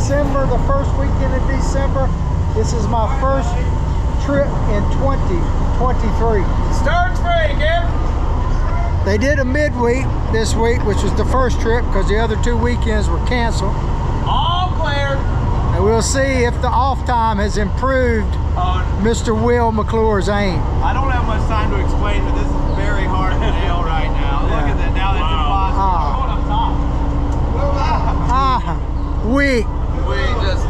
December, the first weekend of December. This is my first trip in 2023. Starts free, Kim. They did a midweek this week, which was the first trip because the other 2 weekends were canceled. All clear. And we'll see if the off time has improved Mr. Will McClure's aim. I don't have much time to explain, but this is very hard to nail right now. Look at that. Now that's impossible. Going up top. We just.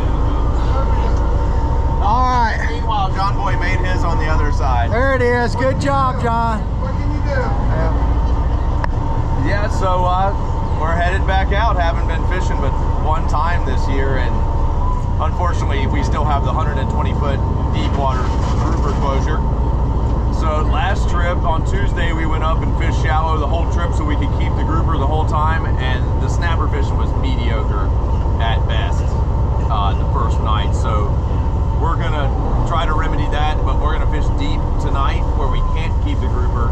All right. Meanwhile, John Boy made his on the other side. There it is. Good job, John. What can you do? Yeah, so we're headed back out. Haven't been fishing but one time this year, and unfortunately we still have the 120-foot deep water grouper closure. So last trip on Tuesday we went up and fished shallow the whole trip so we could keep the grouper the whole time, and the snapper fishing was mediocre at best the first night. So we're gonna try to remedy that, but we're gonna fish deep tonight where we can't keep the grouper.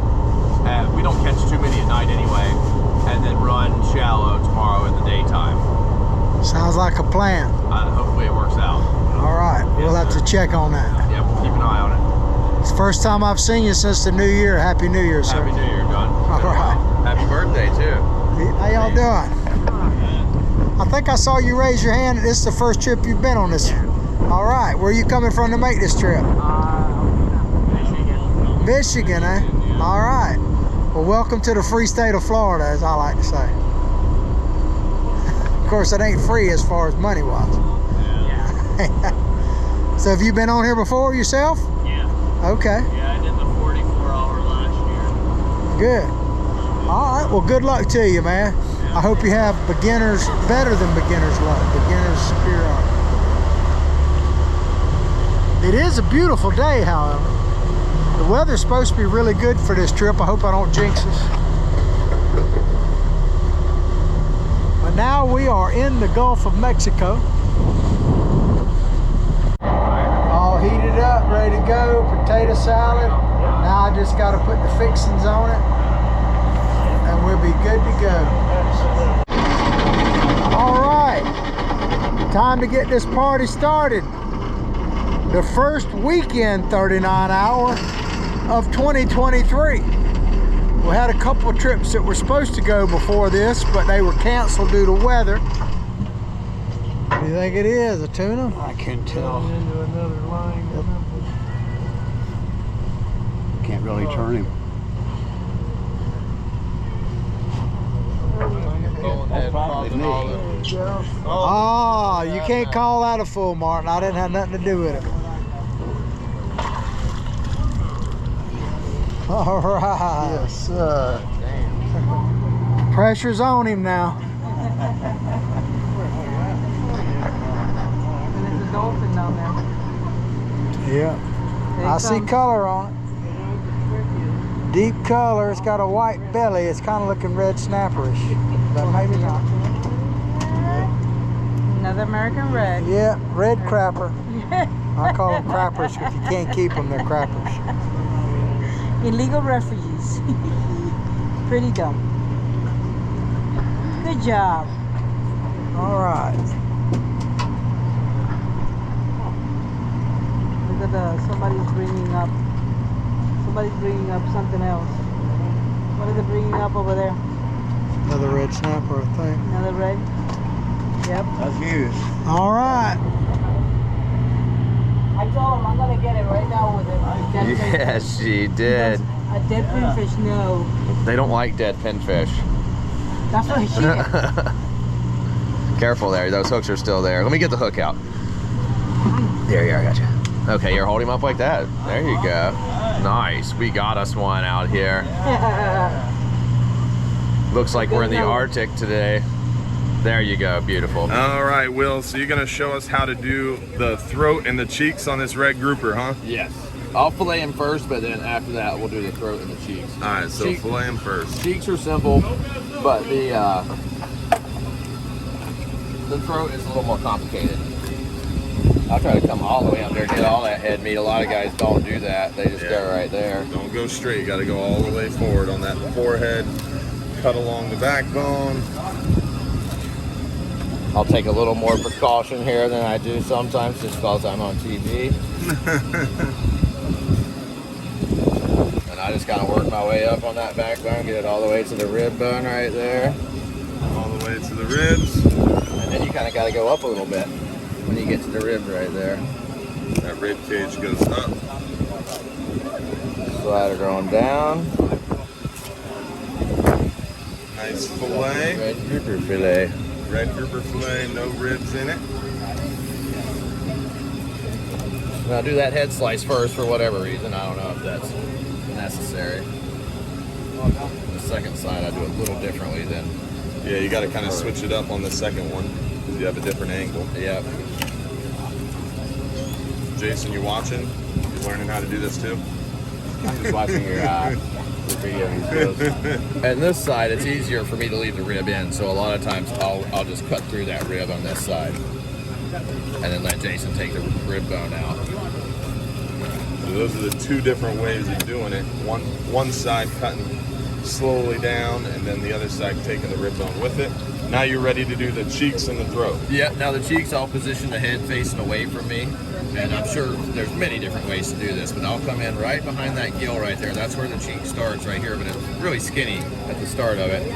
We don't catch too many at night anyway, and then run shallow tomorrow in the daytime. Sounds like a plan. Hopefully it works out. All right, we'll have to check on that. Yeah, we'll keep an eye on it. It's the first time I've seen you since the new year. Happy New Year, sir. Happy New Year, John. All right. Happy birthday, too. How y'all doing? I think I saw you raise your hand. This is the first trip you've been on this. All right, where are you coming from to make this trip? Michigan. Michigan, eh? All right. Well, welcome to the free state of Florida, as I like to say. Of course, it ain't free as far as money-wise. Yeah. So have you been on here before yourself? Yeah. Okay. Yeah, I did the 44-hour last year. Good. All right. Well, good luck to you, man. I hope you have beginners, better than beginner's luck, beginner's superiority. It is a beautiful day, however. The weather's supposed to be really good for this trip. I hope I don't jinx us. But now we are in the Gulf of Mexico. All heated up, ready to go. Potato salad. Now I just got to put the fixings on it, and we'll be good to go. All right, time to get this party started. The first weekend 39 hour of 2023. We had a couple of trips that were supposed to go before this, but they were canceled due to weather. What do you think it is, a tuna? I can tell. Into another line. Can't really turn him. Oh, you can't call that a fool, Martin. I didn't have nothing to do with it. All right. Yes, sir. Pressure's on him now. And there's a dolphin down there. Yeah. I see color on it. Deep color. It's got a white belly. It's kind of looking red snapperish. But maybe not. Another American red. Yeah, red crapper. I call them crappers because you can't keep them. They're crappers. Illegal refugees. Pretty dumb. Good job. All right. Look at somebody's bringing up something else. What are they bringing up over there? Another red snapper, I think. Another red? Yep. That's huge. All right. I told him I'm gonna get it right now with a dead pinfish. Yes, she did. A dead pinfish, no. They don't like dead pinfish. That's what she did. Careful there, those hooks are still there. Let me get the hook out. There you are, I got you. Okay, you're holding him up like that. There you go. Nice, we got us one out here. Looks like we're in the Arctic today. There you go, beautiful. All right, Will, so you're gonna show us how to do the throat and the cheeks on this red grouper, huh? Yes. I'll fillet him first, but then after that, we'll do the throat and the cheeks. All right, so fillet him first. Cheeks are simple, but the throat is a little more complicated. I'll try to come all the way up there and get all that head meat. A lot of guys don't do that. They just go right there. Don't go straight, you gotta go all the way forward on that forehead. Cut along the backbone. I'll take a little more precaution here than I do sometimes just because I'm on TV. And I just kind of work my way up on that backbone, get it all the way to the rib bone right there. All the way to the ribs. And then you kind of got to go up a little bit when you get to the rib right there. That rib cage goes up. Slide it on down. Nice fillet. Red grouper fillet. Red grouper fillet, no ribs in it. Now do that head slice first for whatever reason. I don't know if that's necessary. The second side I do a little differently than. Yeah, you got to kind of switch it up on the second one because you have a different angle. Yep. Jason, you watching? You learning how to do this too? I'm just watching your video videos. And this side, it's easier for me to leave the rib in, so a lot of times I'll just cut through that rib on this side, and then let Jason take the rib bone out. So those are the two different ways of doing it. One side cutting slowly down, and then the other side taking the rib bone with it. Now you're ready to do the cheeks and the throat. Yeah, now the cheeks, I'll position the head facing away from me. And I'm sure there's many different ways to do this, but I'll come in right behind that gill right there. That's where the cheek starts right here, but it's really skinny at the start of it.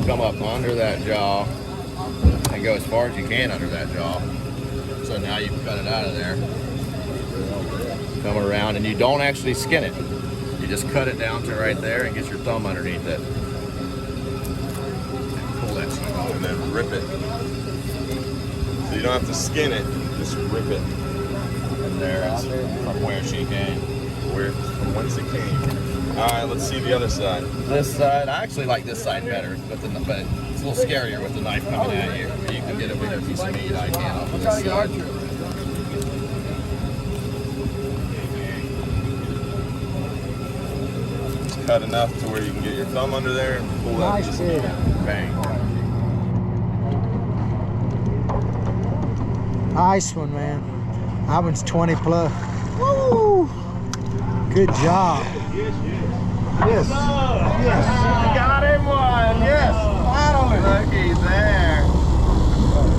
Come up under that jaw and go as far as you can under that jaw. So now you can cut it out of there. Come around, and you don't actually skin it. You just cut it down to right there and get your thumb underneath it. Pull that cheek off. And then rip it. So you don't have to skin it, just rip it. There, it's from where she came. From whence it came. All right, let's see the other side. This side, I actually like this side better, but it's a little scarier with the knife coming at you. You can get a bigger piece of meat. I can off of this side. Just cut enough to where you can get your thumb under there and pull that. Nice pig. Bang. Nice one, man. That one's 20 plus. Woo! Good job. Yes. Yes. Got him one. Yes. Finally. Look, he's there.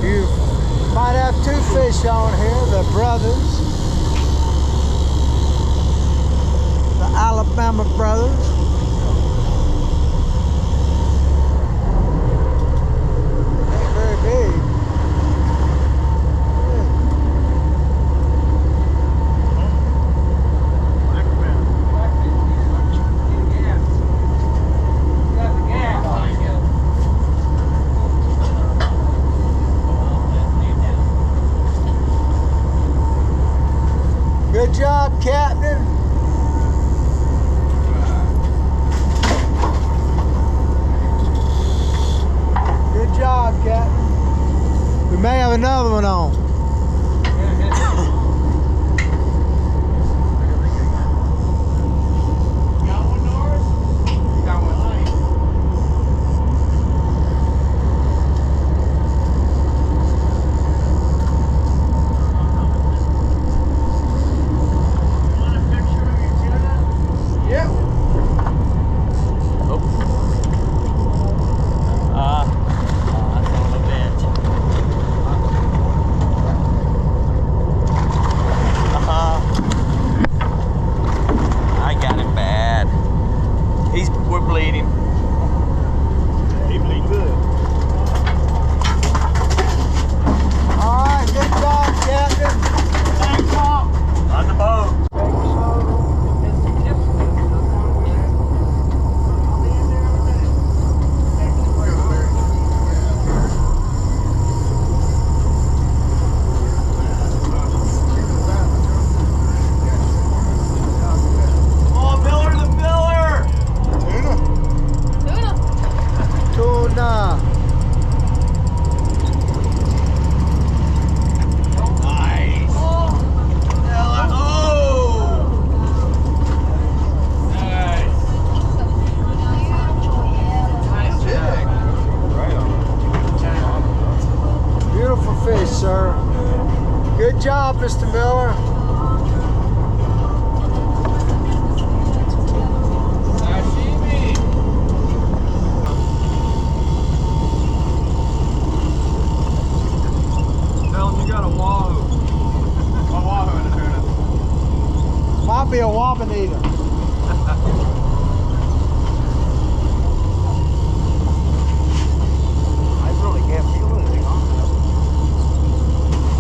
Beautiful. Might have two fish on here, the brothers. The Alabama brothers. Ain't very big. Good job, Captain. Good job, Captain. We may have another one on. Good job, Mr. Miller. a wahoo. A wahoo and a tuna. Might be a wabanita. I really can't feel anything on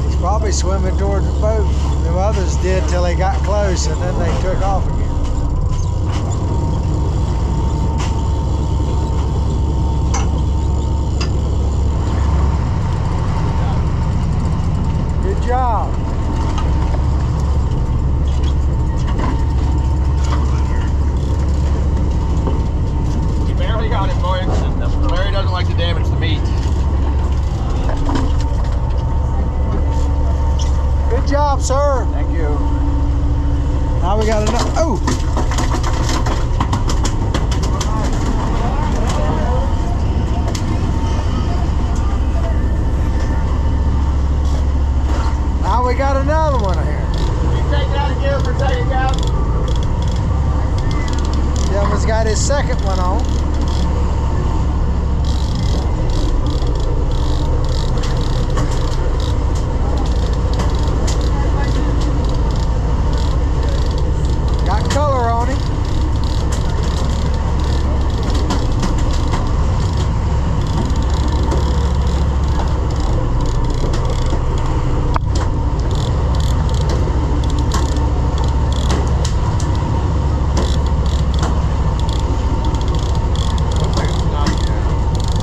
He's probably swimming toward the boat. The others did till they got close and then they took off again. Good job. You barely got it, boys. Larry doesn't like to damage the meat. Good job, sir. Thank you. Now we got another. Oh! Now we got another one here. You take that again for taking out. Gentleman's got his second one on. Got color on him.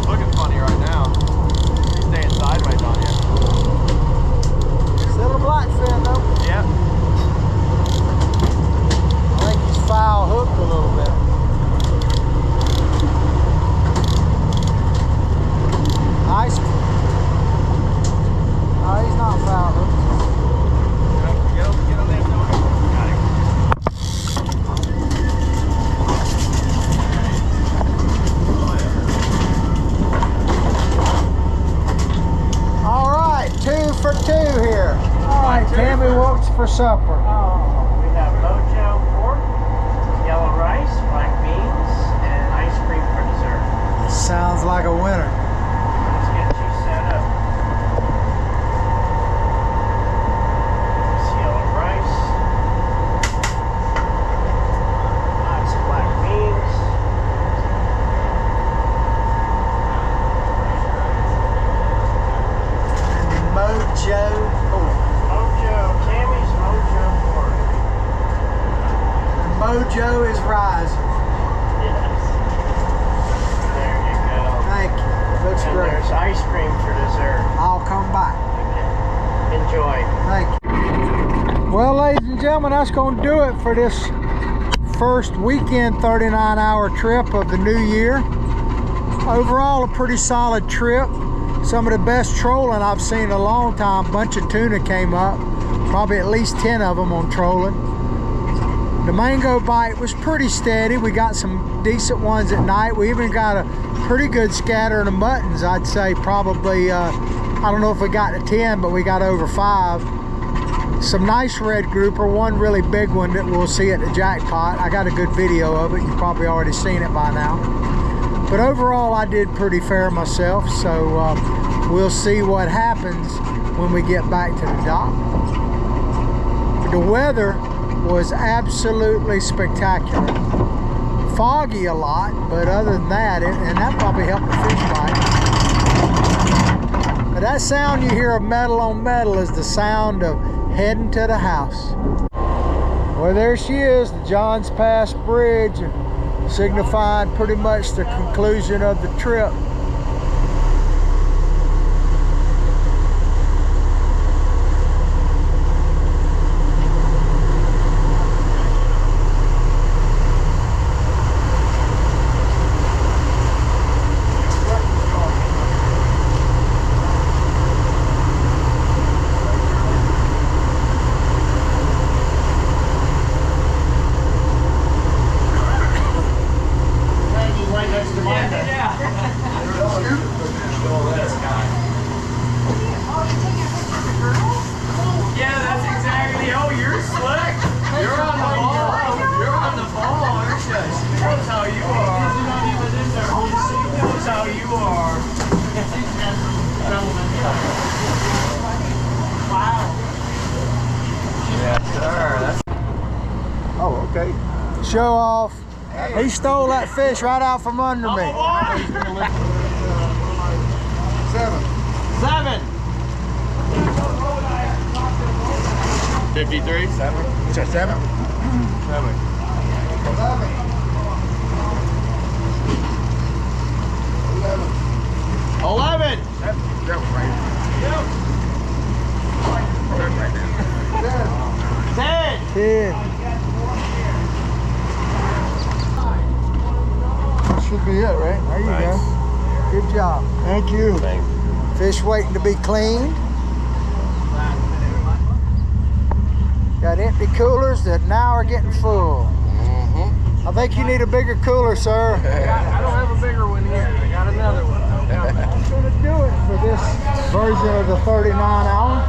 Looking funny right now. He's staying sideways on you. Still a blackfin though. Yep. I think he's foul hooked a little bit. Nice. No, he's not foul hooked. Get on there, Tony. Got him. All right, 2 for 2 here. All right, Tammy, what's for supper? We have mojo pork, yellow rice, black beans, and ice cream for dessert. Sounds like a winner. Let's get you set up. This yellow rice. Lots of black beans. Mojo pork. Mojo, Tammy's mojo pork. Mojo is rising. Yes. There you go. Thank you. Looks And great. there's ice cream for dessert. I'll come back. Enjoy. Thank you. Well, ladies and gentlemen, that's going to do it for this first weekend 39-hour trip of the new year. Overall, a pretty solid trip. Some of the best trolling I've seen in a long time. A bunch of tuna came up, probably at least 10 of them on trolling. The mango bite was pretty steady. We got some decent ones at night. We even got a pretty good scatter of the muttons. I'd say probably, I don't know if we got to 10, but we got over 5. Some nice red grouper, one really big one that we'll see at the jackpot. I got a good video of it. You've probably already seen it by now. But overall, I did pretty fair myself, so we'll see what happens when we get back to the dock. The weather was absolutely spectacular. Foggy a lot, but other than that, and that probably helped the fish bite. But that sound you hear of metal on metal is the sound of heading to the house. Well, there she is, the Johns Pass Bridge, signifying pretty much the conclusion of the trip. show off. He stole that fish right out from under me. 7. 53. 7. What's that, 7? 11. 10. 10. That should be it, right? There you go. Good job. Thank you. Thanks. Fish waiting to be cleaned. Got empty coolers that now are getting full. I think you need a bigger cooler, sir. I don't have a bigger one here. I got another one. That's gonna do it for this version of the 39 hour.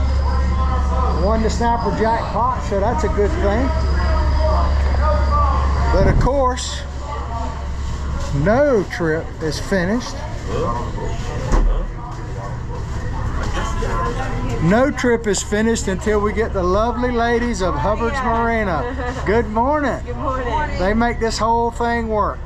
Won the snapper jackpot, so that's a good thing. But of course, no trip is finished. No trip is finished until we get the lovely ladies of Hubbard's Marina. Good morning. Good morning. They make this whole thing work.